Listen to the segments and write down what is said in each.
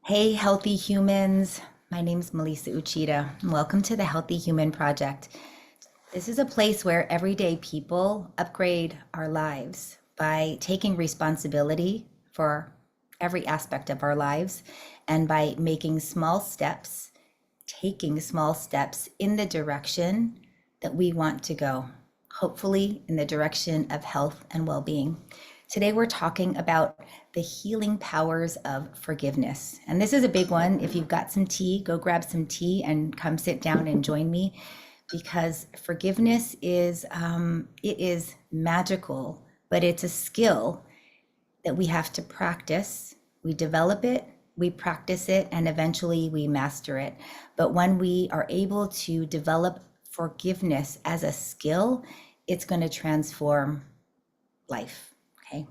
Hey, healthy humans. My name's Melissa Uchida. And welcome to the Healthy Human Project. This is a place where everyday people upgrade our lives by taking responsibility for every aspect of our lives and by making small steps, taking small steps in the direction that we want to go, hopefully in the direction of health and well being. Today, we're talking about the healing powers of forgiveness. And this is a big one. If you've got some tea, go grab some tea and come sit down and join me because forgiveness is magical, but it's a skill that we have to practice. We develop it, we practice it, and eventually we master it. But when we are able to develop forgiveness as a skill, it's going to transform life. Okay.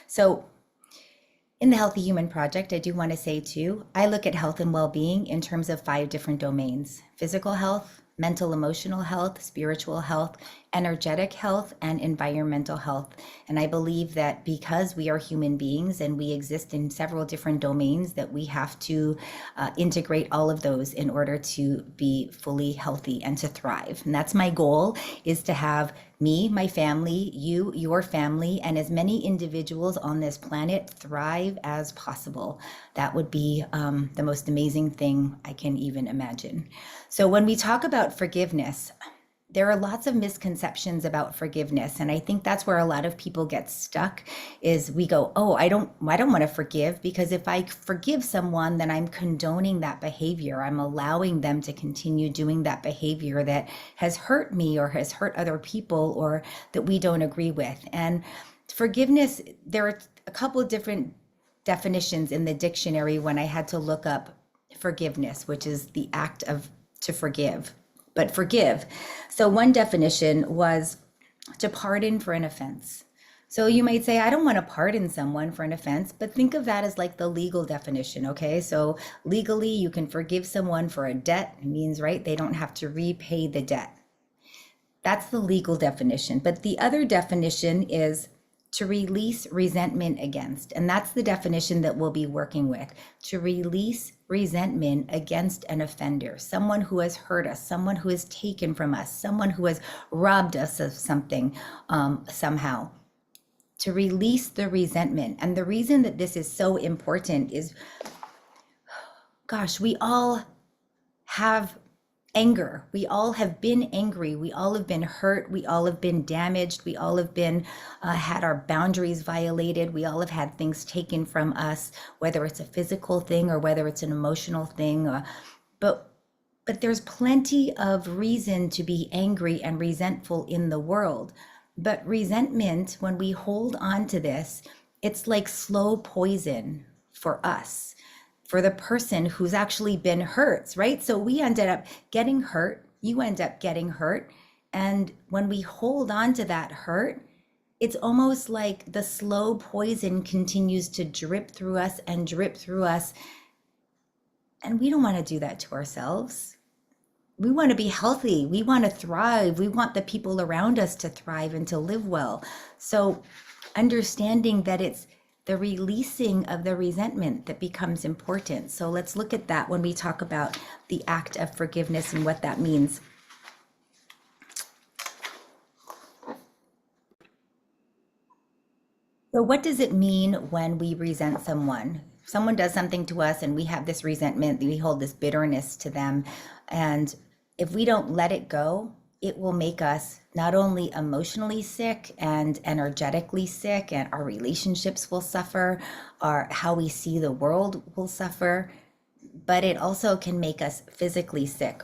So, in the Healthy Human Project, I do want to say too, I look at health and well being in terms of 5 different domains: physical health, mental, emotional health, spiritual health, energetic health, and environmental health. And I believe that because we are human beings and we exist in several different domains, that we have to integrate all of those in order to be fully healthy and to thrive. And that's my goal, is to have me, my family, you, your family, and as many individuals on this planet thrive as possible. That would be the most amazing thing I can even imagine. So when we talk about forgiveness, there are lots of misconceptions about forgiveness, and I think that's where a lot of people get stuck. Is we go, oh, I don't want to forgive, because if I forgive someone, then I'm condoning that behavior. I'm allowing them to continue doing that behavior that has hurt me or has hurt other people or that we don't agree with. And forgiveness, there are a couple of different definitions in the dictionary when I had to look up forgiveness, which is the act of to forgive, but forgive. So one definition was to pardon for an offense. So you might say, I don't want to pardon someone for an offense, but think of that as like the legal definition, okay? So legally, you can forgive someone for a debt. It means, right, they don't have to repay the debt. That's the legal definition. But the other definition is to release resentment against. And that's the definition that we'll be working with: to release resentment against an offender, someone who has hurt us, someone who has taken from us, someone who has robbed us of something somehow. To release the resentment. And the reason that this is so important is, gosh, we all have anger. We all have been angry. We all have been hurt. We all have been damaged. We all have been had our boundaries violated. We all have had things taken from us, whether it's a physical thing or whether it's an emotional thing. But there's plenty of reason to be angry and resentful in the world. But resentment, when we hold on to this, it's like slow poison for us, for the person who's actually been hurt, right? So we ended up getting hurt, you end up getting hurt. And when we hold on to that hurt, it's almost like the slow poison continues to drip through us and drip through us. And we don't want to do that to ourselves. We want to be healthy. We want to thrive. We want the people around us to thrive and to live well. So understanding that it's the releasing of the resentment that becomes important. So let's look at that when we talk about the act of forgiveness and what that means. So what does it mean when we resent someone? Someone does something to us and we have this resentment, we hold this bitterness to them. And if we don't let it go, it will make us not only emotionally sick and energetically sick, and our relationships will suffer, our how we see the world will suffer, but it also can make us physically sick.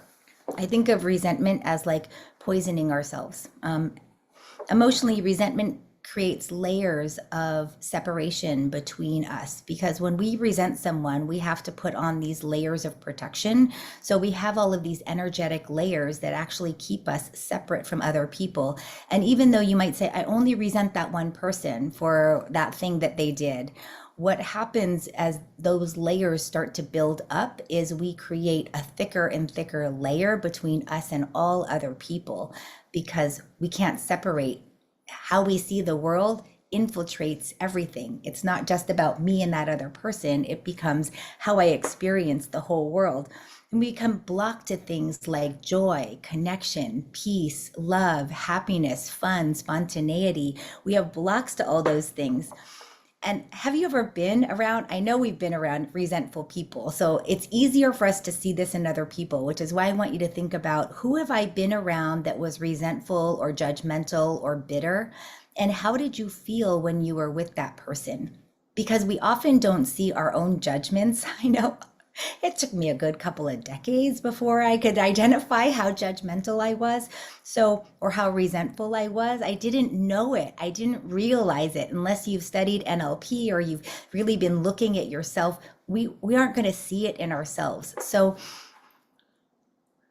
I think of resentment as like poisoning ourselves. Emotionally, resentment creates layers of separation between us, because when we resent someone, we have to put on these layers of protection. So we have all of these energetic layers that actually keep us separate from other people. And even though you might say, I only resent that one person for that thing that they did, what happens as those layers start to build up is we create a thicker and thicker layer between us and all other people, because we can't separate. How we see the world infiltrates everything. It's not just about me and that other person. It becomes how I experience the whole world. And we become blocked to things like joy, connection, peace, love, happiness, fun, spontaneity. We have blocks to all those things. And have you ever been around? I know we've been around resentful people. So it's easier for us to see this in other people, which is why I want you to think about, who have I been around that was resentful or judgmental or bitter? And how did you feel when you were with that person? Because we often don't see our own judgments. I know it took me a good couple of decades before I could identify how judgmental I was. So, or how resentful I was. I didn't know it. I didn't realize it unless you've studied NLP or you've really been looking at yourself. We aren't going to see it in ourselves. So,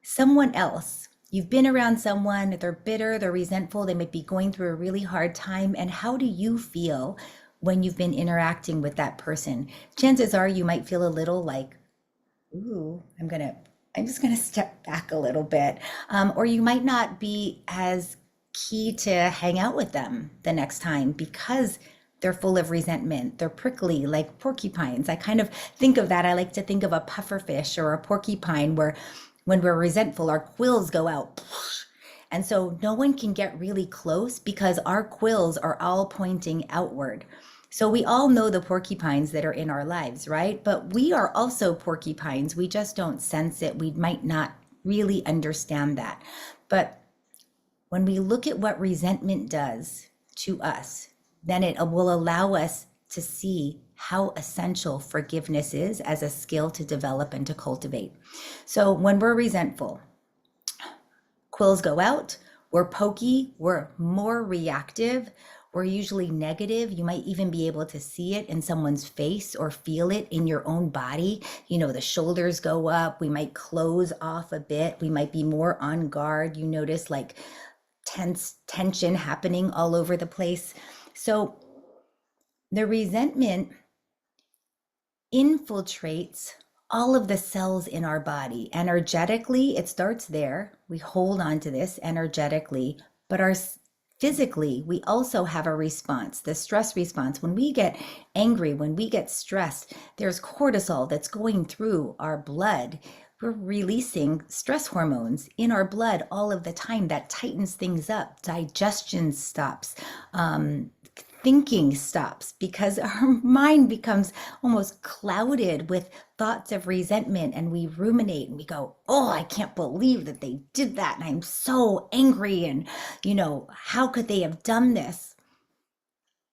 someone else, you've been around someone, they're bitter, they're resentful, they might be going through a really hard time. And how do you feel when you've been interacting with that person? Chances are you might feel a little like, ooh, I'm just gonna step back a little bit. Or you might not be as key to hang out with them the next time because they're full of resentment. They're prickly like porcupines. I kind of think of that. I like to think of a pufferfish or a porcupine where when we're resentful, our quills go out. And so no one can get really close because our quills are all pointing outward. So we all know the porcupines that are in our lives, right? But we are also porcupines. We just don't sense it. We might not really understand that. But when we look at what resentment does to us, then it will allow us to see how essential forgiveness is as a skill to develop and to cultivate. So when we're resentful, quills go out, we're pokey, we're more reactive, we're usually negative. You might even be able to see it in someone's face or feel it in your own body. You know, the shoulders go up, we might close off a bit, we might be more on guard. You notice like tension happening all over the place. So the resentment infiltrates all of the cells in our body. Energetically, it starts there. We hold on to this energetically, but physically, we also have a response, the stress response. When we get angry, when we get stressed, there's cortisol that's going through our blood. We're releasing stress hormones in our blood all of the time. That tightens things up. Digestion stops. Thinking stops because our mind becomes almost clouded with thoughts of resentment, and we ruminate and we go, oh, I can't believe that they did that, and I'm so angry, and how could they have done this?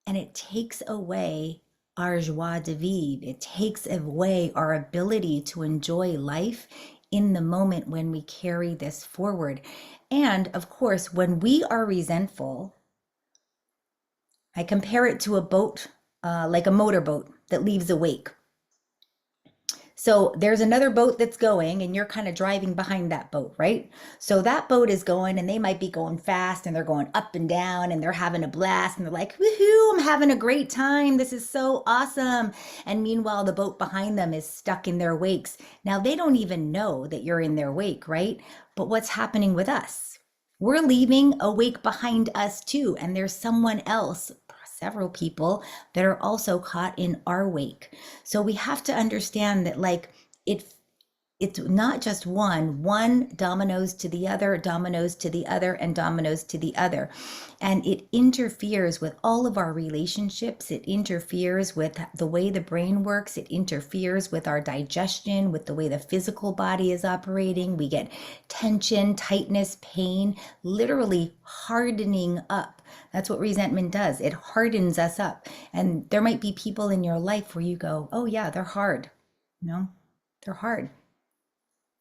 And it takes away our joie de vivre. It takes away our ability to enjoy life in the moment when we carry this forward. And of course, when we are resentful, I compare it to a boat, like a motorboat that leaves a wake. So there's another boat that's going and you're kind of driving behind that boat, right? So that boat is going and they might be going fast and they're going up and down and they're having a blast and they're like, woohoo, I'm having a great time. This is so awesome. And meanwhile, the boat behind them is stuck in their wakes. Now they don't even know that you're in their wake, right? But what's happening with us? We're leaving a wake behind us too. And there's someone else, several people, that are also caught in our wake. So we have to understand that it's not just one dominoes to the other, dominoes to the other, and dominoes to the other. And it interferes with all of our relationships. It interferes with the way the brain works. It interferes with our digestion, with the way the physical body is operating. We get tension, tightness, pain, literally hardening up. That's what resentment does. It hardens us up. And there might be people in your life where you go, oh yeah, they're hard. They're hard.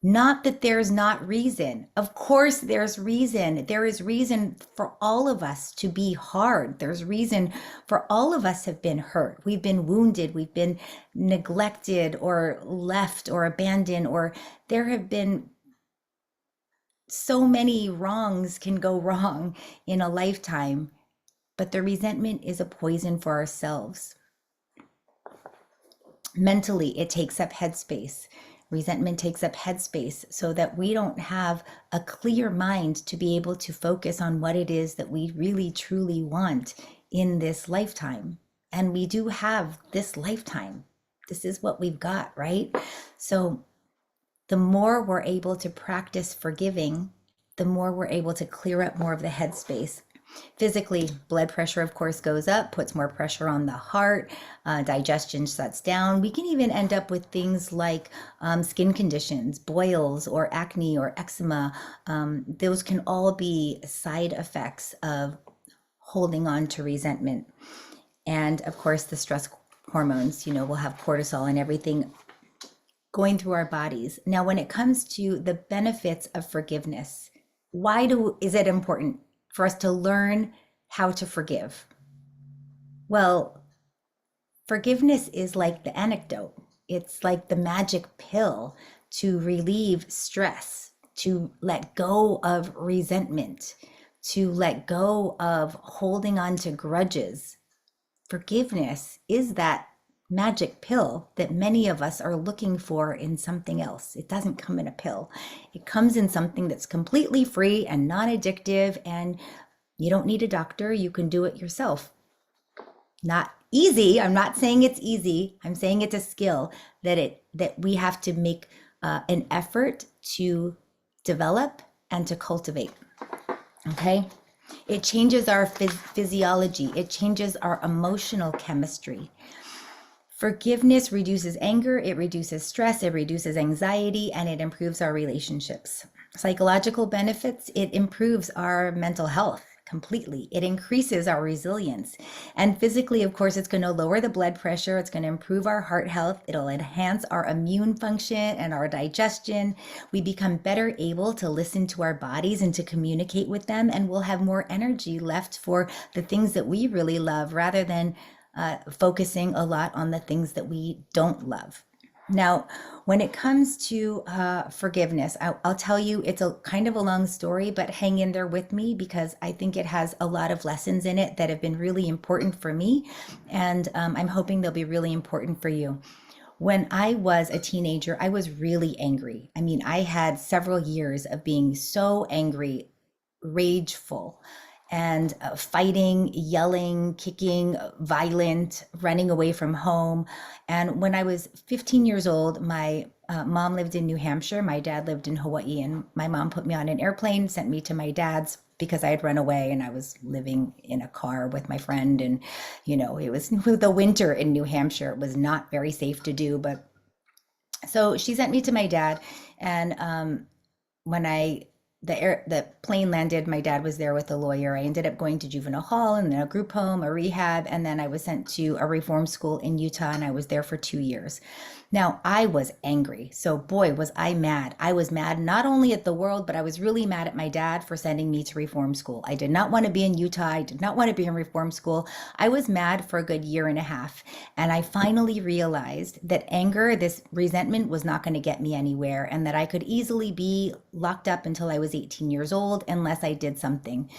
Not that there's not reason. Of course, there's reason. There is reason for all of us to be hard. There's reason for all of us have been hurt. We've been wounded. We've been neglected or left or abandoned, or there have been so many wrongs can go wrong in a lifetime. But the resentment is a poison for ourselves. Mentally, it takes up headspace. Resentment takes up headspace so that we don't have a clear mind to be able to focus on what it is that we really truly want in this lifetime. And we do have this lifetime. This is what we've got, right? So the more we're able to practice forgiving, the more we're able to clear up more of the headspace. Physically, blood pressure, of course, goes up, puts more pressure on the heart, digestion shuts down. We can even end up with things like skin conditions, boils, or acne or eczema. Those can all be side effects of holding on to resentment. And of course, the stress hormones, we'll have cortisol and everything going through our bodies. Now, when it comes to the benefits of forgiveness, is it important for us to learn how to forgive? Well, forgiveness is like the antidote. It's like the magic pill to relieve stress, to let go of resentment, to let go of holding on to grudges. Forgiveness is that magic pill that many of us are looking for in something else. It doesn't come in a pill. It comes in something that's completely free and non-addictive, and you don't need a doctor. You can do it yourself. Not easy. I'm not saying it's easy. I'm saying it's a skill that we have to make an effort to develop and to cultivate. Okay? It changes our physiology. It changes our emotional chemistry. Forgiveness reduces anger, it reduces stress, it reduces anxiety, and it improves our relationships. Psychological benefits, it improves our mental health completely. It increases our resilience. And physically, of course, it's going to lower the blood pressure. It's going to improve our heart health. It'll enhance our immune function and our digestion. We become better able to listen to our bodies and to communicate with them, and we'll have more energy left for the things that we really love rather than focusing a lot on the things that we don't love. Now, when it comes to forgiveness, I'll tell you, it's a kind of a long story, but hang in there with me because I think it has a lot of lessons in it that have been really important for me. And I'm hoping they'll be really important for you. When I was a teenager, I was really angry. I mean, I had several years of being so angry, rageful, and fighting, yelling, kicking, violent, running away from home. And when I was 15 years old, my mom lived in New Hampshire, my dad lived in Hawaii, and my mom put me on an airplane, sent me to my dad's because I had run away and I was living in a car with my friend. And, it was the winter in New Hampshire. It was not very safe to do, but so she sent me to my dad. And when the plane landed, my dad was there with a lawyer. I ended up going to juvenile hall and then a group home, a rehab, and then I was sent to a reform school in Utah, and I was there for 2 years. Now, I was angry. So boy, was I mad. I was mad not only at the world, but I was really mad at my dad for sending me to reform school. I did not want to be in Utah. I did not want to be in reform school. I was mad for a good year and a half. And I finally realized that anger, this resentment, was not going to get me anywhere, and that I could easily be locked up until I was 18 years old unless I did something.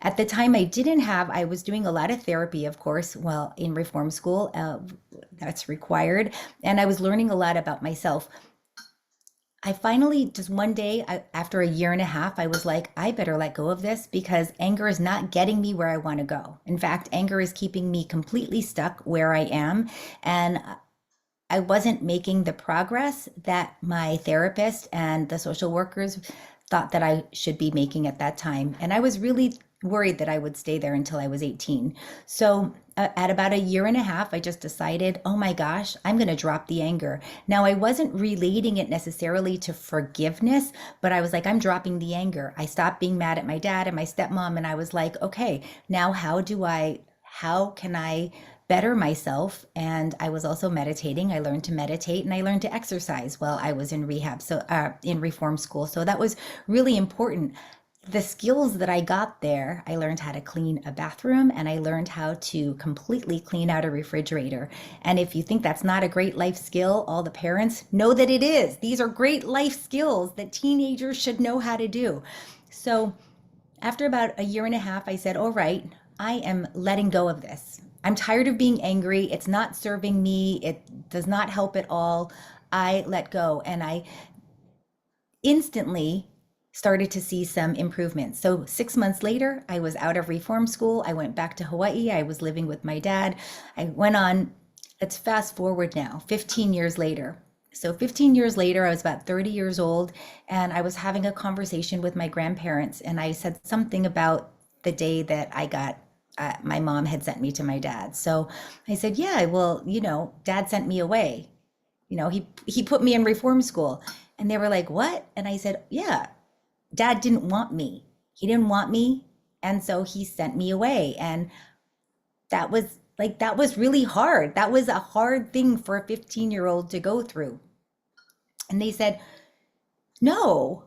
At the time, I was doing a lot of therapy, of course, well, in reform school, that's required. And I was learning a lot about myself. I finally, just one day, after a year and a half, I was like, I better let go of this because anger is not getting me where I want to go. In fact, anger is keeping me completely stuck where I am. And I wasn't making the progress that my therapist and the social workers thought that I should be making at that time. And I was really worried that I would stay there until I was 18. So at about a year and a half, I just decided, oh my gosh, I'm going to drop the anger. Now, I wasn't relating it necessarily to forgiveness, but I was like, I'm dropping the anger. I stopped being mad at my dad and my stepmom. And I was like, okay, now how can I better myself? And I was also meditating. I learned to meditate and I learned to exercise while I was in rehab, so in reform school. So that was really important. The skills that I got there, I learned how to clean a bathroom and I learned how to completely clean out a refrigerator. And if you think that's not a great life skill, all the parents know that it is. These are great life skills that teenagers should know how to do. So after about a year and a half, I said, all right, I am letting go of this. I'm tired of being angry. It's not serving me. It does not help at all. I let go. And I instantly started to see some improvements. So 6 months later, I was out of reform school. I went back to Hawaii. I was living with my dad. I went on, let's fast forward now, 15 years later. So 15 years later, I was about 30 years old, and I was having a conversation with my grandparents, and I said something about the day that I got my mom had sent me to my dad. So I said, yeah, well, dad sent me away. He put me in reform school. And they were like, what? And I said, yeah, dad didn't want me. He didn't want me. And so he sent me away. And that was really hard. That was a hard thing for a 15-year-old to go through. And they said, no,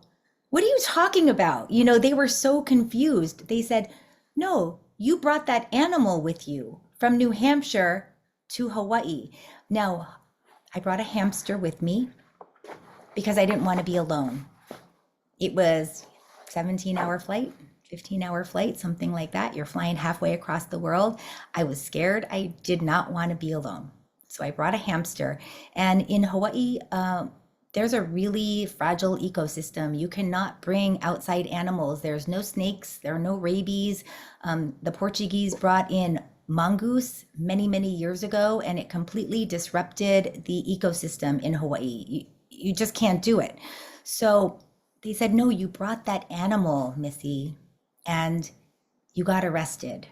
what are you talking about? They were so confused. They said, no, you brought that animal with you from New Hampshire to Hawaii. Now, I brought a hamster with me because I didn't want to be alone. It was 17-hour flight, 15-hour flight, something like that. You're flying halfway across the world. I was scared. I did not want to be alone. So I brought a hamster. And in Hawaii, there's a really fragile ecosystem. You cannot bring outside animals. There's no snakes. There are no rabies. The Portuguese brought in mongoose many, many years ago, and it completely disrupted the ecosystem in Hawaii. You just can't do it. So they said, no, you brought that animal, Missy, and you got arrested.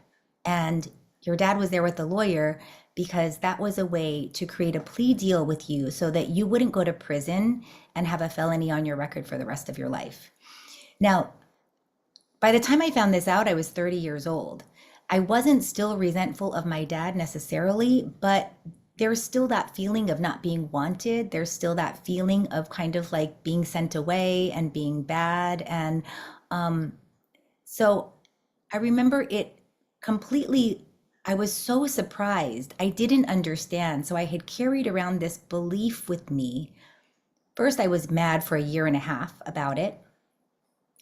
And your dad was there with a lawyer because that was a way to create a plea deal with you so that you wouldn't go to prison and have a felony on your record for the rest of your life. Now, by the time I found this out, I was 30 years old. I wasn't still resentful of my dad necessarily, but there's still that feeling of not being wanted. There's still that feeling of kind of like being sent away and being bad. And so I remember it completely, I was so surprised. I didn't understand. So I had carried around this belief with me. First, I was mad for a year and a half about it,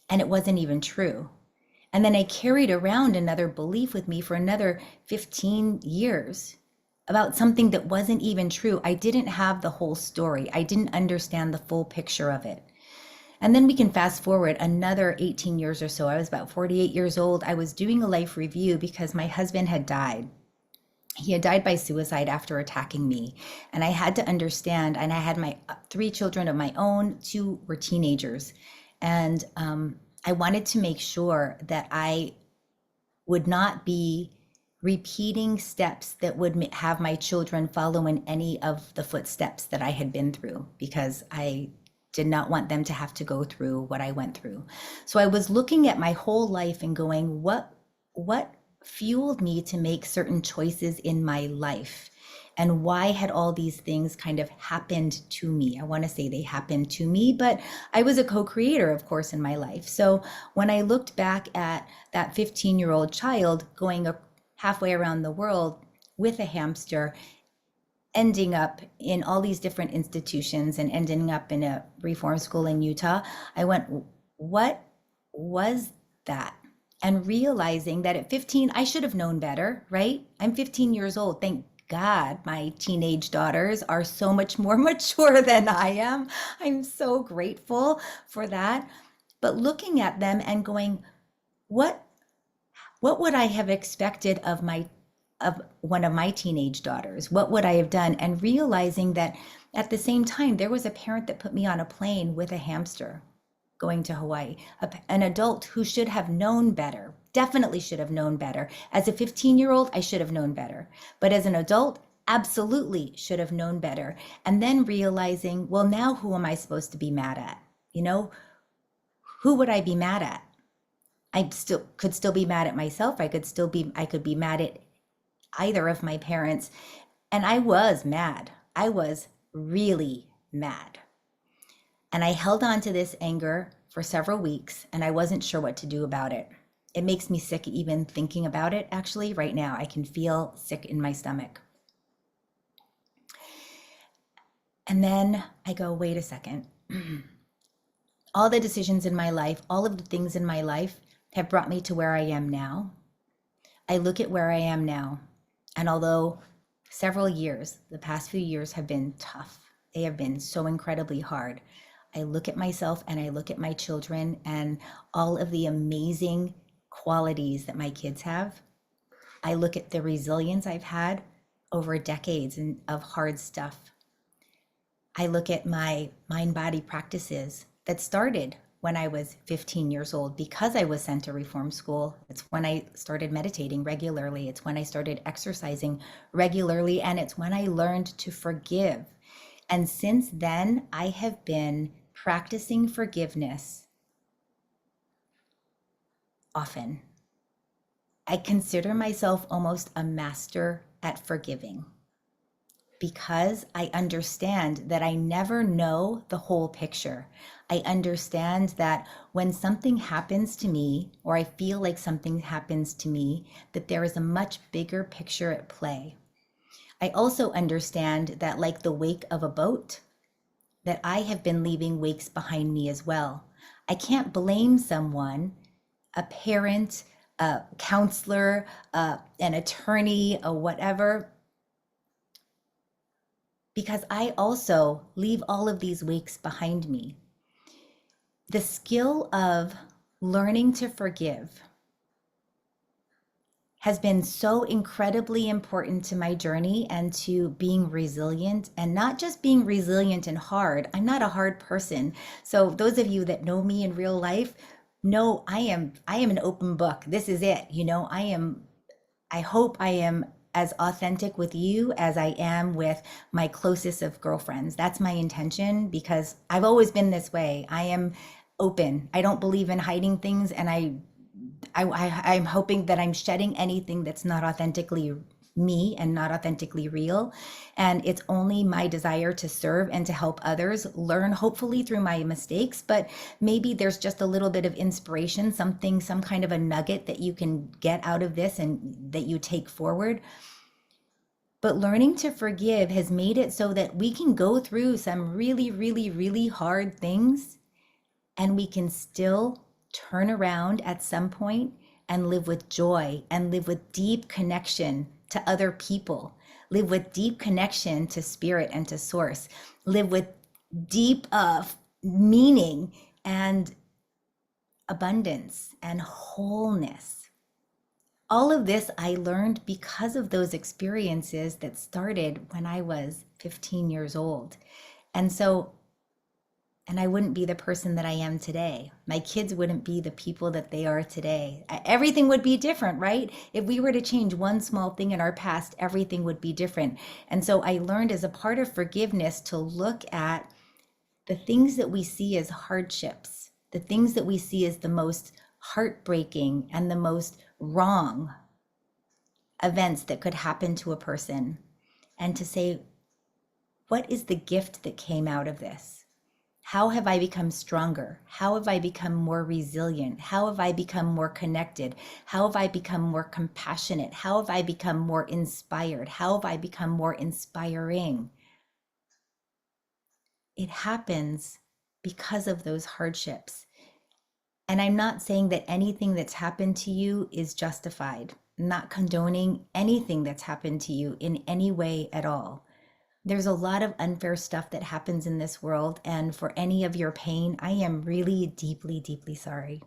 and it wasn't even true. And then I carried around another belief with me for another 15 years about something that wasn't even true. I didn't have the whole story. I didn't understand the full picture of it. And then we can fast forward another 18 years or so. I was about 48 years old. I was doing a life review because my husband had died. He had died by suicide after attacking me. And I had to understand, and I had my 3 children of my own, 2 were teenagers. And I wanted to make sure that I would not be repeating steps that would have my children follow in any of the footsteps that I had been through, because I did not want them to have to go through what I went through. So I was looking at my whole life and going, what fueled me to make certain choices in my life? And why had all these things kind of happened to me? I want to say they happened to me, but I was a co-creator, of course, in my life. So when I looked back at that 15-year-old child going halfway around the world with a hamster, ending up in all these different institutions and ending up in a reform school in Utah, I went, what was that? And realizing that at 15, I should have known better, right? I'm 15 years old. Thank God my teenage daughters are so much more mature than I am. I'm so grateful for that. But looking at them and going, what would I have expected of one of my teenage daughters? What would I have done? And realizing that at the same time, there was a parent that put me on a plane with a hamster going to Hawaii, an adult who should have known better, definitely should have known better. As a 15-year-old, I should have known better. But as an adult, absolutely should have known better. And then realizing, well, now who am I supposed to be mad at? Who would I be mad at? I could still be mad at myself. I could be mad at either of my parents. And I was mad. I was really mad. And I held on to this anger for several weeks, and I wasn't sure what to do about it. It makes me sick even thinking about it, actually, right now. I can feel sick in my stomach. And then I go, wait a second. All the decisions in my life, all of the things in my life have brought me to where I am now. I look at where I am now, and although several years, the past few years have been tough, they have been so incredibly hard, I look at myself and I look at my children and all of the amazing qualities that my kids have. I look at the resilience I've had over decades of hard stuff. I look at my mind body practices that started when I was 15 years old because I was sent to reform school. It's when I started meditating regularly. It's when I started exercising regularly. And it's when I learned to forgive. And since then, I have been practicing forgiveness often. I consider myself almost a master at forgiving, because I understand that I never know the whole picture. I understand that when something happens to me, or I feel like something happens to me, that there is a much bigger picture at play. I also understand that, like the wake of a boat, that I have been leaving wakes behind me as well. I can't blame someone, a parent, a counselor, an attorney, a whatever, because I also leave all of these wakes behind me. The skill of learning to forgive has been so incredibly important to my journey and to being resilient, and not just being resilient and hard. I'm not a hard person. So those of you that know me in real life know I am an open book. This is it. I hope I am as authentic with you as I am with my closest of girlfriends. That's my intention, because I've always been this way. I am open. I don't believe in hiding things, and I'm hoping that I'm shedding anything that's not authentically me and not authentically real. And it's only my desire to serve and to help others learn, hopefully through my mistakes, but maybe there's just a little bit of inspiration, some kind of a nugget that you can get out of this and that you take forward. But learning to forgive has made it so that we can go through some really, really, really hard things, and we can still turn around at some point and live with joy and live with deep connection to other people, live with deep connection to spirit and to source, live with deep meaning and abundance and wholeness. All of this I learned because of those experiences that started when I was 15 years old. And I wouldn't be the person that I am today. My kids wouldn't be the people that they are today. Everything would be different, right? If we were to change one small thing in our past, everything would be different. And so I learned as a part of forgiveness to look at the things that we see as hardships, the things that we see as the most heartbreaking and the most wrong events that could happen to a person, and to say, what is the gift that came out of this? How have I become stronger? How have I become more resilient? How have I become more connected? How have I become more compassionate? How have I become more inspired? How have I become more inspiring? It happens because of those hardships. And I'm not saying that anything that's happened to you is justified. I'm not condoning anything that's happened to you in any way at all. There's a lot of unfair stuff that happens in this world, and for any of your pain, I am really deeply, deeply sorry.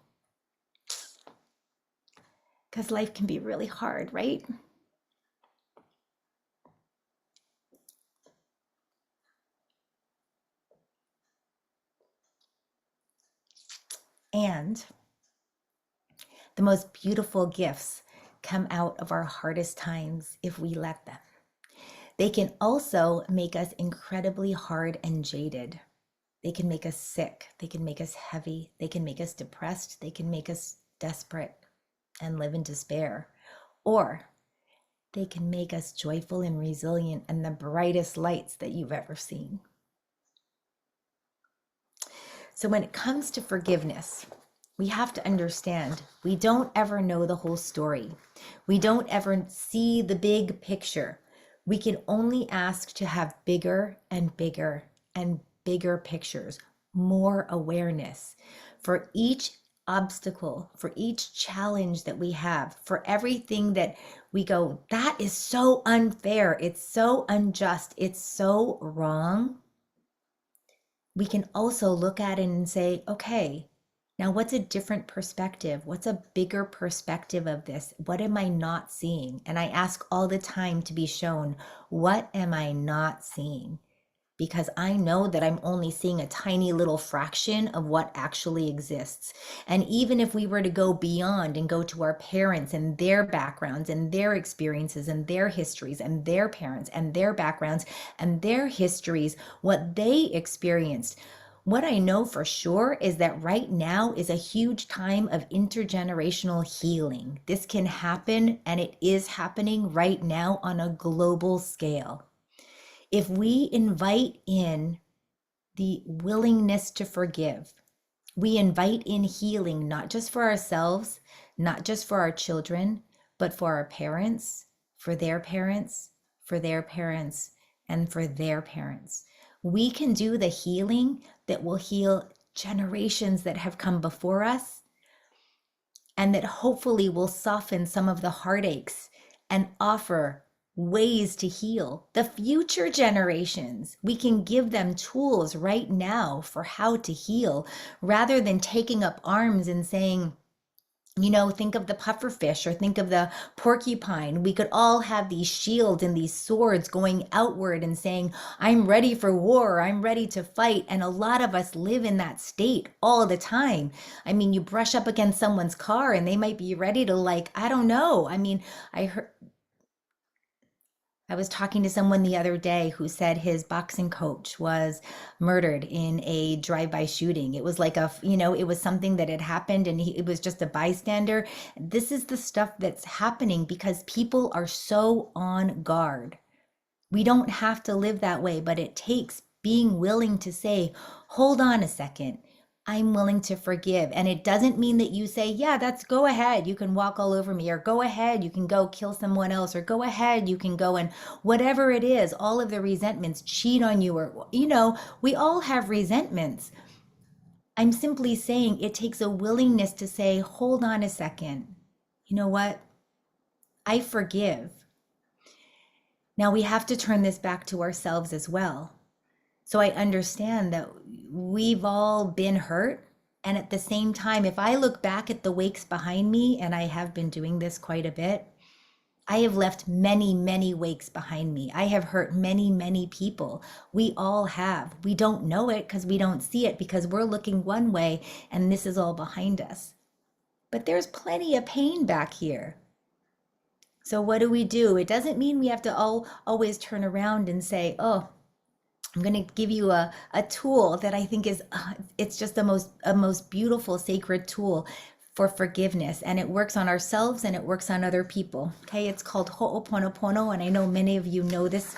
Because life can be really hard, right? And the most beautiful gifts come out of our hardest times if we let them. They can also make us incredibly hard and jaded. They can make us sick. They can make us heavy. They can make us depressed. They can make us desperate and live in despair. Or they can make us joyful and resilient and the brightest lights that you've ever seen. So when it comes to forgiveness, we have to understand we don't ever know the whole story. We don't ever see the big picture. We can only ask to have bigger and bigger and bigger pictures, more awareness for each obstacle, for each challenge that we have, for everything that we go, that is so unfair, it's so unjust, it's so wrong. we can also look at it and say, okay, now what's a different perspective? What's a bigger perspective of this? What am I not seeing? And I ask all the time to be shown, what am I not seeing? Because I know that I'm only seeing a tiny little fraction of what actually exists. And even if we were to go beyond and go to our parents and their backgrounds and their experiences and their histories and their parents and their backgrounds and their histories, what they experienced, what I know for sure is that right now is a huge time of intergenerational healing. This can happen, and it is happening right now on a global scale. If we invite in the willingness to forgive, we invite in healing, not just for ourselves, not just for our children, but for our parents, for their parents, for their parents, and for their parents. We can do the healing that will heal generations that have come before us, and that hopefully will soften some of the heartaches and offer ways to heal the future generations. We can give them tools right now for how to heal, rather than taking up arms and saying, think of the pufferfish or think of the porcupine. We could all have these shields and these swords going outward and saying, I'm ready for war, I'm ready to fight. And a lot of us live in that state all the time. I mean, you brush up against someone's car and they might be ready to, like, I don't know. I mean, I was talking to someone the other day who said his boxing coach was murdered in a drive-by shooting. It was like it was something that had happened, and it was just a bystander. This is the stuff that's happening because people are so on guard. We don't have to live that way, but it takes being willing to say, hold on a second. I'm willing to forgive. And it doesn't mean that you say, yeah, that's go ahead. You can walk all over me, or go ahead. You can go kill someone else, or go ahead. You can go and whatever it is, all of the resentments, cheat on you, or, we all have resentments. I'm simply saying it takes a willingness to say, hold on a second. You know what? I forgive. Now we have to turn this back to ourselves as well. So I understand that we've all been hurt. And at the same time, if I look back at the wakes behind me, and I have been doing this quite a bit, I have left many, many wakes behind me. I have hurt many, many people. We all have. We don't know it because we don't see it, because we're looking one way and this is all behind us. But there's plenty of pain back here. So what do? It doesn't mean we have to always turn around and say, oh, I'm going to give you a tool that I think is, it's just a most beautiful, sacred tool for forgiveness. And it works on ourselves and it works on other people. Okay, it's called Ho'oponopono. And I know many of you know this.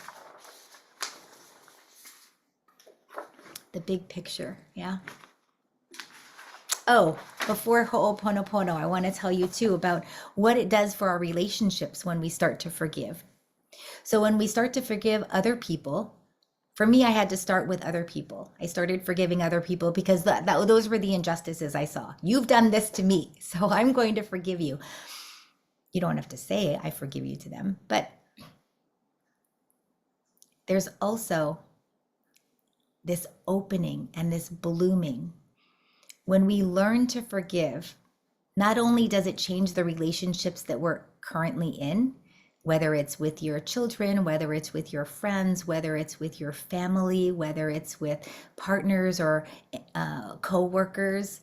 The big picture, yeah. Oh, before Ho'oponopono, I want to tell you too about what it does for our relationships when we start to forgive. So when we start to forgive other people, for me, I had to start with other people. I started forgiving other people because those were the injustices I saw. You've done this to me, so I'm going to forgive you. You don't have to say I forgive you to them, but there's also this opening and this blooming. When we learn to forgive, not only does it change the relationships that we're currently in, whether it's with your children, whether it's with your friends, whether it's with your family, whether it's with partners or co-workers.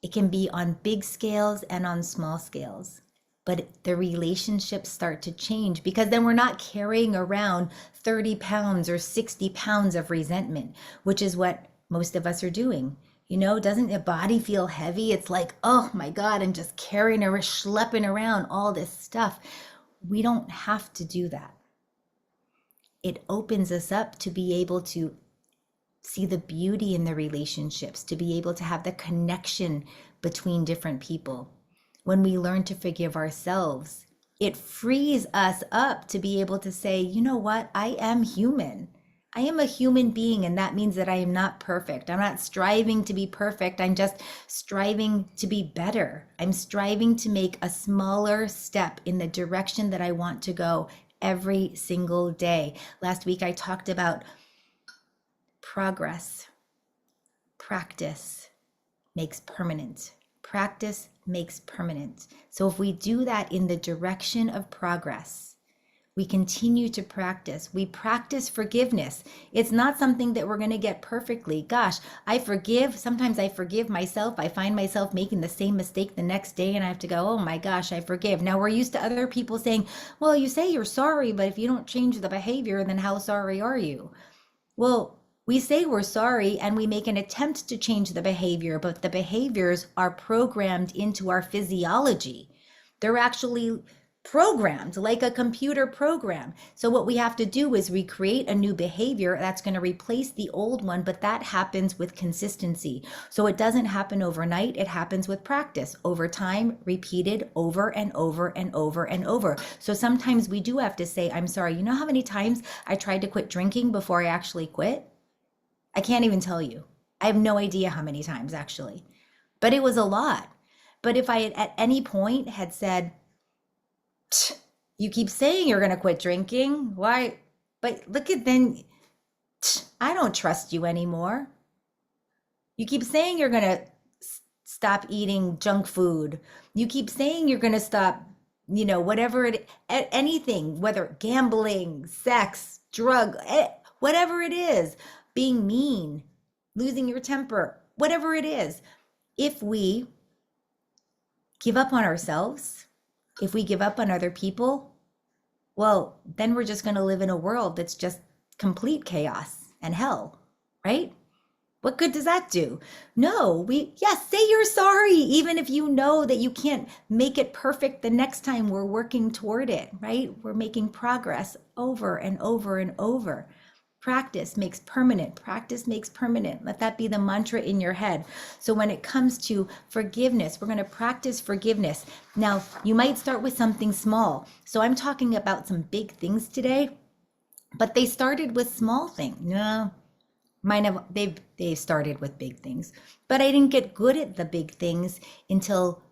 It can be on big scales and on small scales. But the relationships start to change, because then we're not carrying around 30 pounds or 60 pounds of resentment, which is what most of us are doing. Doesn't the body feel heavy? It's like, oh my God, I'm just carrying or schlepping around all this stuff. We don't have to do that. It opens us up to be able to see the beauty in the relationships, to be able to have the connection between different people. When we learn to forgive ourselves, it frees us up to be able to say, you know what? I am human. I am a human being, and that means that I am not perfect. I'm not striving to be perfect. I'm just striving to be better. I'm striving to make a smaller step in the direction that I want to go every single day. Last week, I talked about Progress, practice makes permanent. Practice makes permanent. So if we do that in the direction of progress, we continue to practice. We practice forgiveness. It's not something that we're going to get perfectly. Gosh, I forgive. Sometimes I forgive myself. I find myself making the same mistake the next day and I have to go, oh my gosh, I forgive. Now we're used to other people saying, well, you say you're sorry, but if you don't change the behavior, then how sorry are you? Well, we say we're sorry and we make an attempt to change the behavior, but the behaviors are programmed into our physiology. They're actually programmed like a computer program. So what we have to do is recreate a new behavior that's going to replace the old one, but that happens with consistency. So it doesn't happen overnight. It happens with practice over time, repeated over and over and over and over. So sometimes we do have to say, I'm sorry. You know how many times I tried to quit drinking before I actually quit? I can't even tell you. I have no idea how many times actually, but it was a lot. But if I had at any point had said, you keep saying you're going to quit drinking. Why? But look at then, I don't trust you anymore. You keep saying you're going to stop eating junk food. You keep saying you're going to stop, whatever anything, whether gambling, sex, drug, whatever it is, being mean, losing your temper, whatever it is. If we give up on ourselves, if we give up on other people, well, then we're just going to live in a world that's just complete chaos and hell, right? What good does that do? No, yes, say you're sorry, even if you know that you can't make it perfect the next time. We're working toward it, right? We're making progress over and over and over. Practice makes permanent. Practice makes permanent. Let that be the mantra in your head. So when it comes to forgiveness, we're going to practice forgiveness. Now, you might start with something small. So I'm talking about some big things today, but they started with small things. No, they've started with big things, but I didn't get good at the big things until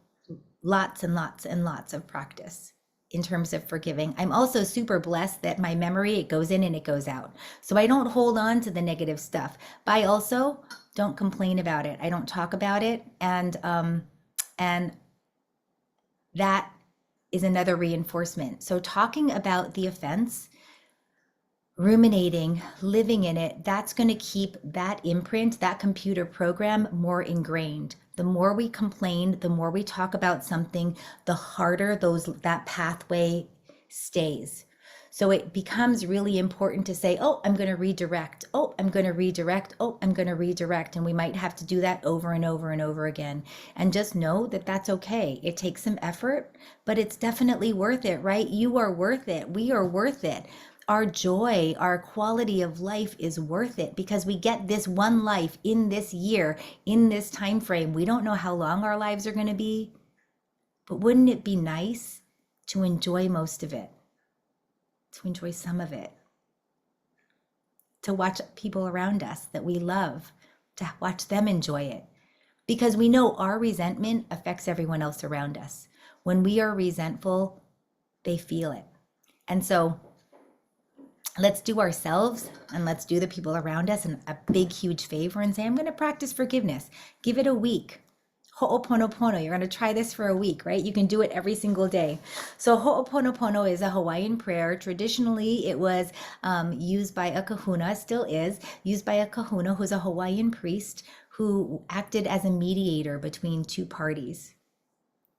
lots and lots and lots of practice. In terms of forgiving, I'm also super blessed that my memory, it goes in and it goes out. So I don't hold on to the negative stuff, but I also don't complain about it. I don't talk about it. And that is another reinforcement. So talking about the offense, ruminating, living in it, that's going to keep that imprint, that computer program more ingrained. The more we complain, the more we talk about something, the harder that pathway stays. So it becomes really important to say, oh, I'm going to redirect. Oh, I'm going to redirect. Oh, I'm going to redirect. And we might have to do that over and over and over again. And just know that that's okay. It takes some effort, but it's definitely worth it, right? You are worth it. We are worth it. Our joy, our quality of life is worth it because we get this one life in this year, in this time frame. We don't know how long our lives are going to be, but wouldn't it be nice to enjoy most of it, to enjoy some of it, to watch people around us that we love, to watch them enjoy it? Because we know our resentment affects everyone else around us. When we are resentful, they feel it. And so let's do ourselves and let's do the people around us a big, huge favor and say, I'm going to practice forgiveness. Give it a week. Ho'oponopono. You're going to try this for a week, right? You can do it every single day. So ho'oponopono is a Hawaiian prayer. Traditionally, it was used by a kahuna, still is, used by a kahuna who's a Hawaiian priest who acted as a mediator between two parties.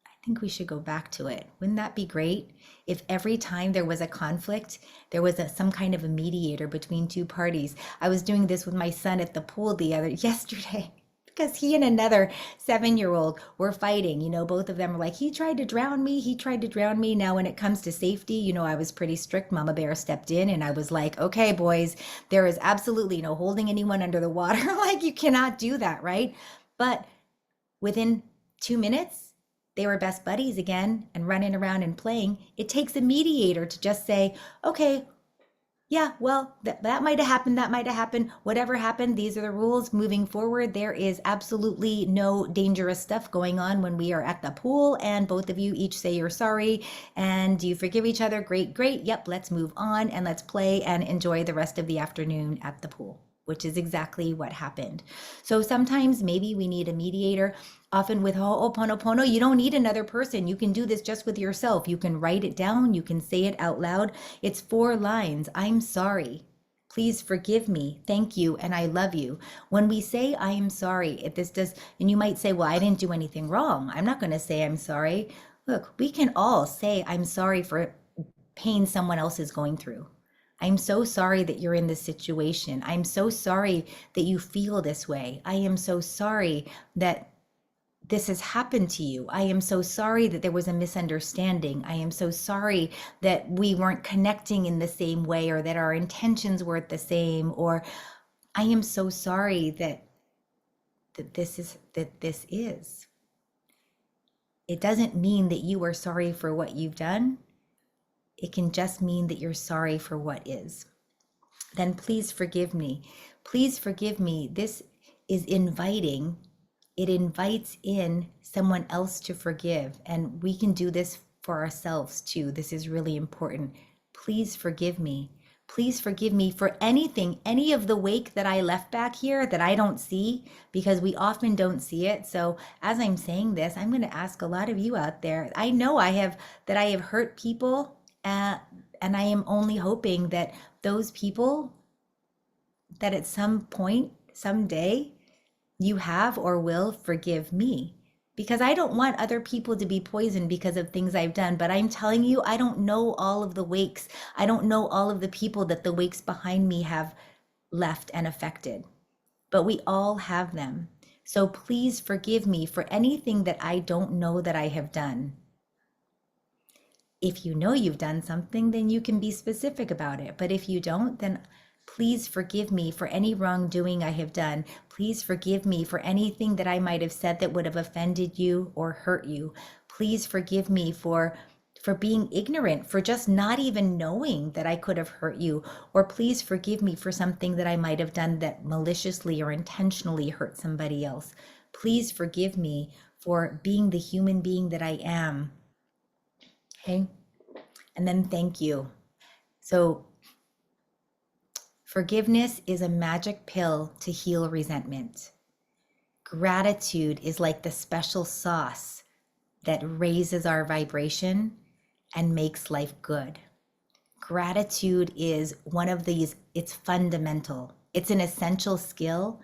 I think we should go back to it. Wouldn't that be great? If every time there was a conflict, there was some kind of a mediator between two parties. I was doing this with my son at the pool yesterday because he and another 7-year-old were fighting. Both of them were like, he tried to drown me. He tried to drown me. Now, when it comes to safety, I was pretty strict. Mama Bear stepped in and I was like, okay, boys, there is absolutely no holding anyone under the water. Like, you cannot do that, right? But within 2 minutes, they were best buddies again and running around and playing. It takes a mediator to just say, okay, yeah, well, that might have happened. That might have happened. Whatever happened, these are the rules moving forward. There is absolutely no dangerous stuff going on when we are at the pool and both of you each say you're sorry and do you forgive each other? Great, great. Yep, let's move on and let's play and enjoy the rest of the afternoon at the pool. which is exactly what happened. So sometimes maybe we need a mediator. Often with Ho'oponopono, you don't need another person. You can do this just with yourself. You can write it down. You can say it out loud. It's 4 lines. I'm sorry. Please forgive me. Thank you. And I love you. When we say I am sorry, if this does, and you might say, well, I didn't do anything wrong. I'm not going to say I'm sorry. Look, we can all say I'm sorry for pain someone else is going through. I'm so sorry that you're in this situation. I'm so sorry that you feel this way. I am so sorry that this has happened to you. I am so sorry that there was a misunderstanding. I am so sorry that we weren't connecting in the same way, or that our intentions weren't the same, or I am so sorry that this is. It doesn't mean that you are sorry for what you've done. It can just mean that you're sorry for what is. Then please forgive me. Please forgive me. This is inviting. It invites in someone else to forgive. And we can do this for ourselves too. This is really important. Please forgive me. Please forgive me for anything, any of the wake that I left back here that I don't see, because we often don't see it. So as I'm saying this, I'm going to ask a lot of you out there. I know I have hurt people, and I am only hoping that those people, that at some point, someday, you have or will forgive me, because I don't want other people to be poisoned because of things I've done. But I'm telling you, I don't know all of the wakes. I don't know all of the people that the wakes behind me have left and affected, but we all have them. So please forgive me for anything that I don't know that I have done. If you know you've done something, then you can be specific about it. But if you don't, then please forgive me for any wrongdoing I have done. Please forgive me for anything that I might have said that would have offended you or hurt you. Please forgive me for being ignorant, for just not even knowing that I could have hurt you. Or please forgive me for something that I might have done that maliciously or intentionally hurt somebody else. Please forgive me for being the human being that I am. Okay? And then thank you. So forgiveness is a magic pill to heal resentment. Gratitude is like the special sauce that raises our vibration and makes life good. Gratitude is one of these, it's fundamental. It's an essential skill,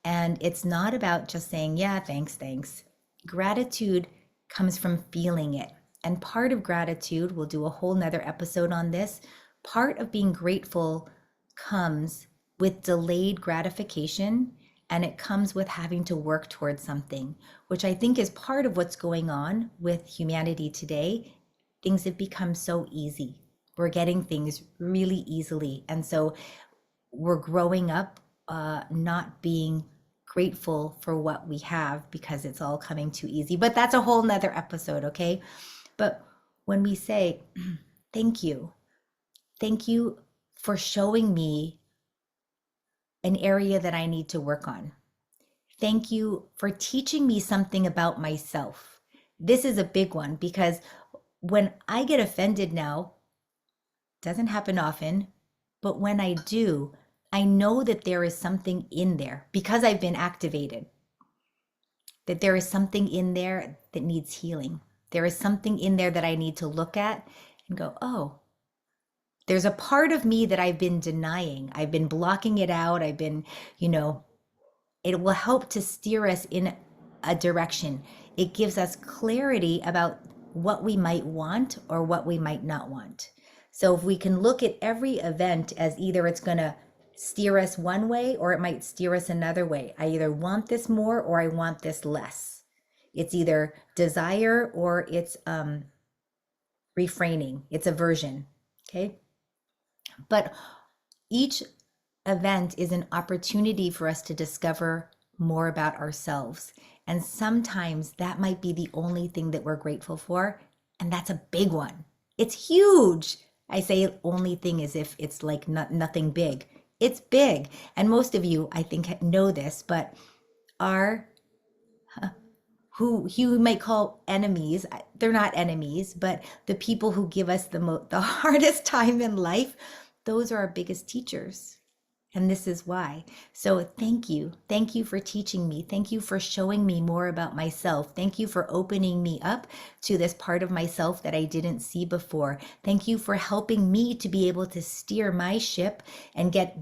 and it's not about just saying, yeah, thanks, thanks. Gratitude comes from feeling it. And part of gratitude, we'll do a whole nother episode on this, part of being grateful comes with delayed gratification, and it comes with having to work towards something, which I think is part of what's going on with humanity today. Things have become so easy. We're getting things really easily. And so we're growing up not being grateful for what we have because it's all coming too easy. But that's a whole nother episode, okay? But when we say, thank you for showing me an area that I need to work on. Thank you for teaching me something about myself. This is a big one, because when I get offended now, doesn't happen often, but when I do, I know that there is something in there because I've been activated, that there is something in there that needs healing. There is something in there that I need to look at and go, oh, there's a part of me that I've been denying. I've been blocking it out. I've been, it will help to steer us in a direction. It gives us clarity about what we might want or what we might not want. So if we can look at every event as either it's going to steer us one way or it might steer us another way. I either want this more or I want this less. It's either desire or it's refraining. It's aversion. Okay. But each event is an opportunity for us to discover more about ourselves. And sometimes that might be the only thing that we're grateful for. And that's a big one. It's huge. I say only thing as if it's like nothing big. It's big. And most of you, I think, know this, but who you might call enemies, they're not enemies, but the people who give us the hardest time in life, those are our biggest teachers. And this is why. So thank you. Thank you for teaching me. Thank you for showing me more about myself. Thank you for opening me up to this part of myself that I didn't see before. Thank you for helping me to be able to steer my ship and get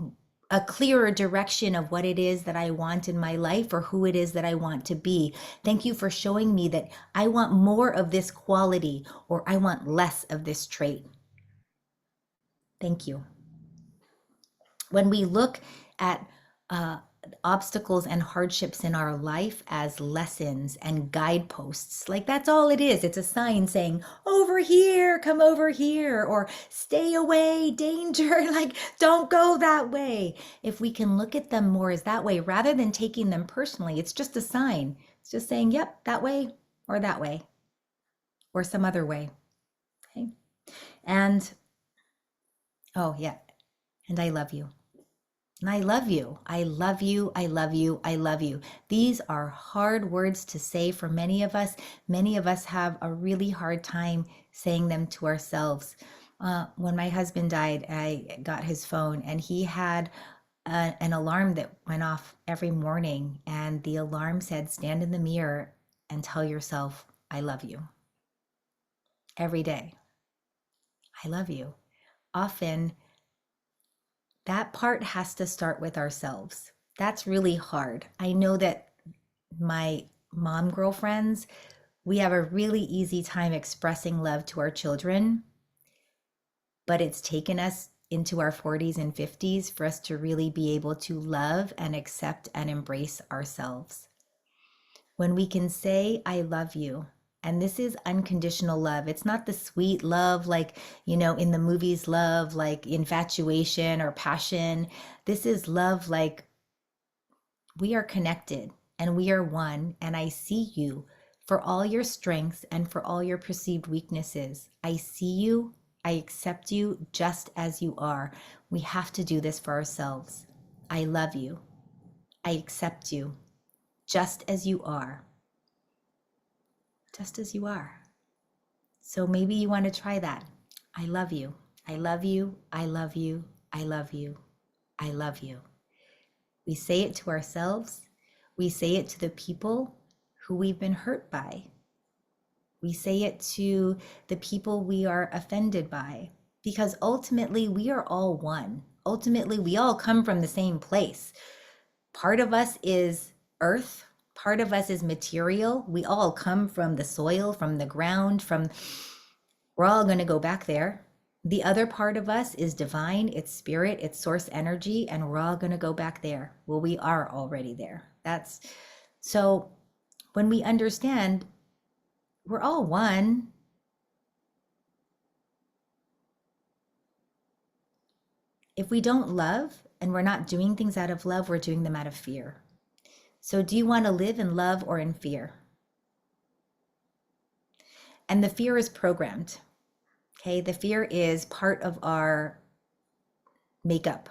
a clearer direction of what it is that I want in my life or who it is that I want to be. Thank you for showing me that I want more of this quality or I want less of this trait. Thank you. When we look at obstacles and hardships in our life as lessons and guideposts, like that's all it is. It's a sign saying, over here, come over here, or stay away, danger, like don't go that way. If we can look at them more as that way, rather than taking them personally, it's just a sign. It's just saying, yep, that way, or some other way. Okay. And, oh, yeah. And I love you. And I love you. I love you. I love you. I love you. These are hard words to say for many of us. Many of us have a really hard time saying them to ourselves. When my husband died, I got his phone and he had an alarm that went off every morning. And the alarm said, stand in the mirror and tell yourself, I love you. Every day. I love you. Often, that part has to start with ourselves. That's really hard. I know that my mom girlfriends, we have a really easy time expressing love to our children, but it's taken us into our 40s and 50s for us to really be able to love and accept and embrace ourselves. When we can say, I love you, and this is unconditional love. It's not the sweet love like, in the movies, love like infatuation or passion. This is love like we are connected and we are one, and I see you for all your strengths and for all your perceived weaknesses. I see you. I accept you just as you are. We have to do this for ourselves. I love you. I accept you just as you are. Just as you are. So maybe you want to try that. I love you. I love you. I love you. I love you. I love you. We say it to ourselves. We say it to the people who we've been hurt by. We say it to the people we are offended by, because ultimately we are all one. Ultimately, we all come from the same place. Part of us is earth. Part of us is material. We all come from the soil, from the ground, we're all going to go back there. The other part of us is divine, it's spirit, it's source energy, and we're all going to go back there. Well, we are already there. So when we understand we're all one, if we don't love and we're not doing things out of love, we're doing them out of fear. So do you want to live in love or in fear? And the fear is programmed. Okay, the fear is part of our makeup,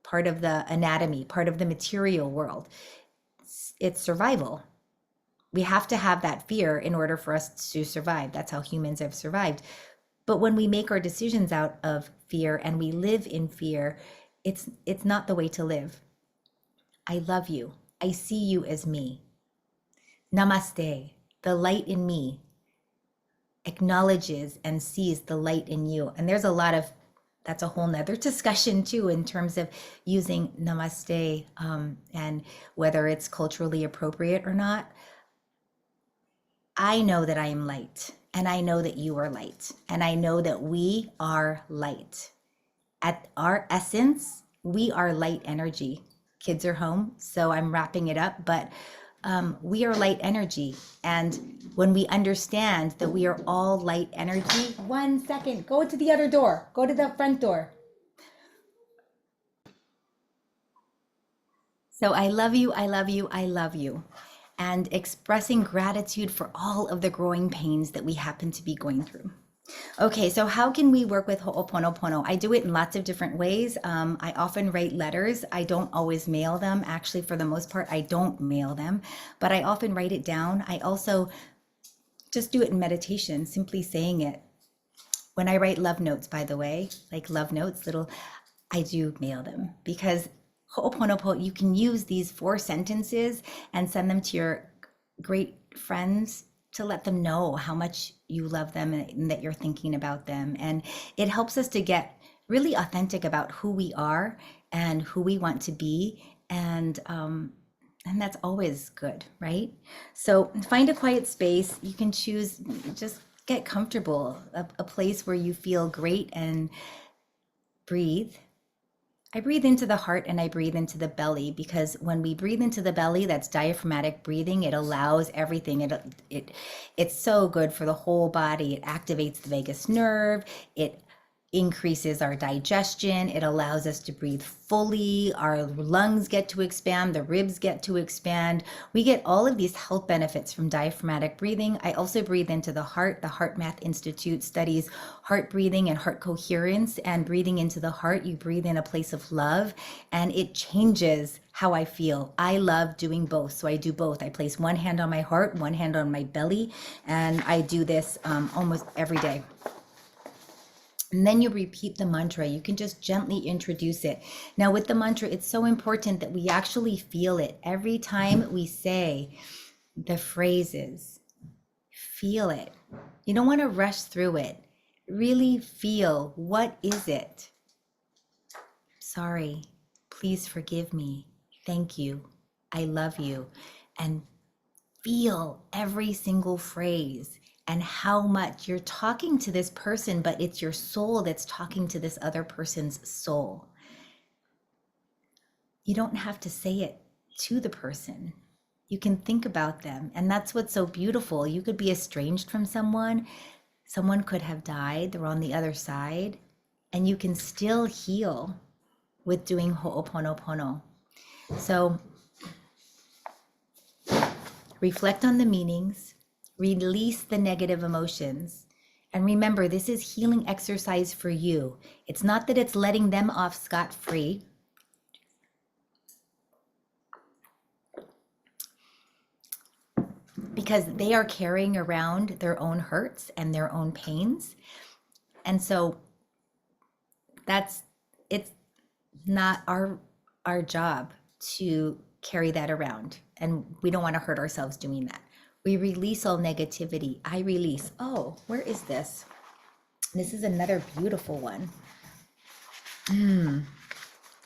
part of the anatomy, part of the material world. It's survival. We have to have that fear in order for us to survive. That's how humans have survived. But when we make our decisions out of fear and we live in fear, it's not the way to live. I love you. I see you as me. Namaste. The light in me acknowledges and sees the light in you. And there's that's a whole nother discussion too, in terms of using namaste and whether it's culturally appropriate or not. I know that I am light, and I know that you are light, and I know that we are light. At our essence, we are light energy. Kids are home, so I'm wrapping it up, but we are light energy. And when we understand that we are all light energy, 1 second, go to the other door, go to the front door. So I love you, I love you, I love you. And expressing gratitude for all of the growing pains that we happen to be going through. Okay, so how can we work with Ho'oponopono? I do it in lots of different ways. I often write letters. I don't always mail them. Actually, for the most part, I don't mail them, but I often write it down. I also just do it in meditation, simply saying it. When I write love notes, by the way, like love notes, I do mail them because Ho'oponopono, you can use these 4 sentences and send them to your great friends to let them know how much you love them and that you're thinking about them. And it helps us to get really authentic about who we are and who we want to be. And that's always good, right? So find a quiet space. You can choose, just get comfortable, a place where you feel great, and breathe. I breathe into the heart and I breathe into the belly, because when we breathe into the belly, that's diaphragmatic breathing. It allows everything. It's so good for the whole body. It activates the vagus nerve. It increases our digestion. It allows us to breathe fully. Our lungs get to expand. The ribs get to expand. We get all of these health benefits from diaphragmatic breathing. I also breathe into the heart. The Heart Math Institute studies heart breathing and heart coherence. And breathing into the heart, you breathe in a place of love, and it changes how I feel. I love doing both. So I do both. I place one hand on my heart, one hand on my belly, and I do this almost every day. And then you repeat the mantra. You can just gently introduce it. Now, with the mantra, it's so important that we actually feel it. Every time we say the phrases, feel it. You don't want to rush through it. Really feel, what is it? Sorry. Please forgive me. Thank you. I love you. And feel every single phrase and how much you're talking to this person, but it's your soul that's talking to this other person's soul. You don't have to say it to the person. You can think about them. And that's what's so beautiful. You could be estranged from someone. Someone could have died. They're on the other side. And you can still heal with doing Ho'oponopono. So reflect on the meanings, release the negative emotions. And remember, this is healing exercise for you. It's not that it's letting them off scot-free. Because they are carrying around their own hurts and their own pains. And so it's not our job to carry that around. And we don't want to hurt ourselves doing that. We release all negativity. I release. Oh, where is this? This is another beautiful one.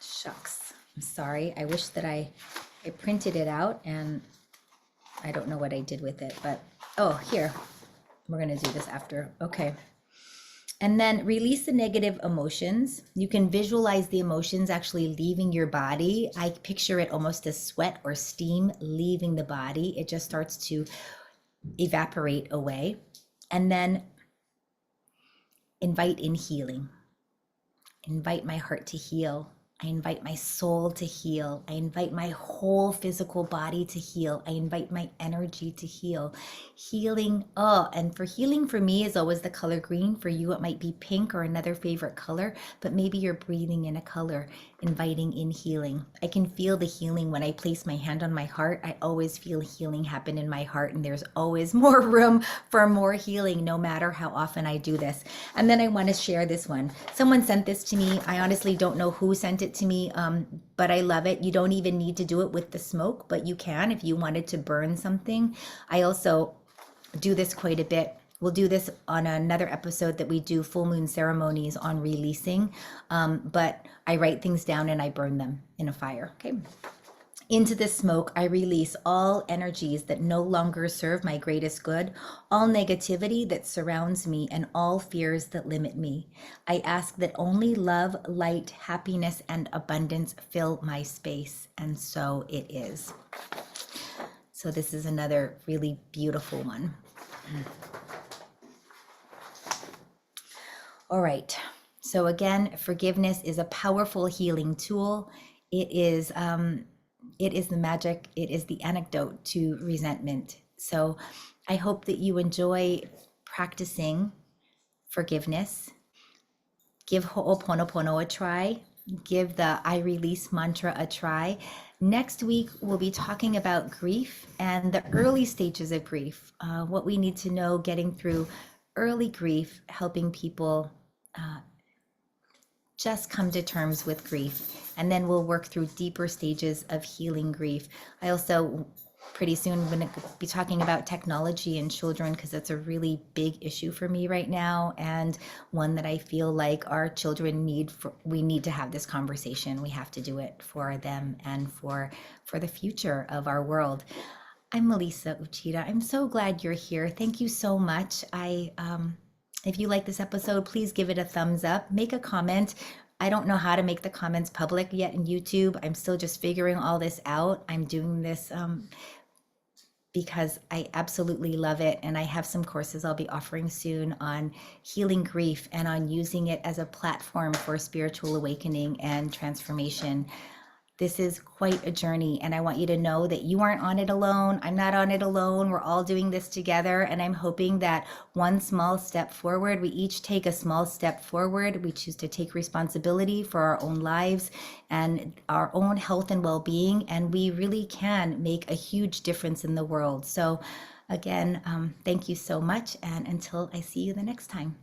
Shucks. I'm sorry. I wish that I printed it out, and I don't know what I did with it, but oh, here. We're going to do this after. Okay. And then release the negative emotions. You can visualize the emotions actually leaving your body. I picture it almost as sweat or steam leaving the body. It just starts to evaporate away. And then invite in healing. Invite my heart to heal. I invite my soul to heal. I invite my whole physical body to heal. I invite my energy to heal. Healing, and for healing, for me, is always the color green. For you, it might be pink or another favorite color, but maybe you're breathing in a color, inviting in healing. I can feel the healing when I place my hand on my heart. I always feel healing happen in my heart, and there's always more room for more healing, no matter how often I do this. And then I want to share this one. Someone sent this to me. I honestly don't know who sent it to me, but I love it. You don't even need to do it with the smoke, but you can if you wanted to burn something. I also do this quite a bit. We'll do this on another episode that we do full moon ceremonies on releasing, but I write things down and I burn them in a fire. Okay. Into the smoke, I release all energies that no longer serve my greatest good, all negativity that surrounds me, and all fears that limit me. I ask that only love, light, happiness, and abundance fill my space, and so it is. So this is another really beautiful one. All right. So again, forgiveness is a powerful healing tool. It is the magic. It is the antidote to resentment. So I hope that you enjoy practicing forgiveness. Give Ho'oponopono a try. Give the I release mantra a try. Next week, we'll be talking about grief and the early stages of grief, what we need to know getting through early grief, helping people just come to terms with grief, and then we'll work through deeper stages of healing grief. I also pretty soon going to be talking about technology and children, because that's a really big issue for me right now, and one that I feel like our children we need to have this conversation. We have to do it for them and for the future of our world. I'm Melissa Uchida. I'm so glad you're here. Thank you so much. If you like this episode, please give it a thumbs up, make a comment. I don't know how to make the comments public yet in YouTube. I'm still just figuring all this out. I'm doing this because I absolutely love it. And I have some courses I'll be offering soon on healing grief and on using it as a platform for spiritual awakening and transformation. This is quite a journey, and I want you to know that you aren't on it alone. I'm not on it alone. We're all doing this together, and I'm hoping that one small step forward, we each take a small step forward. We choose to take responsibility for our own lives and our own health and well-being, and we really can make a huge difference in the world. So again, thank you so much, and until I see you the next time.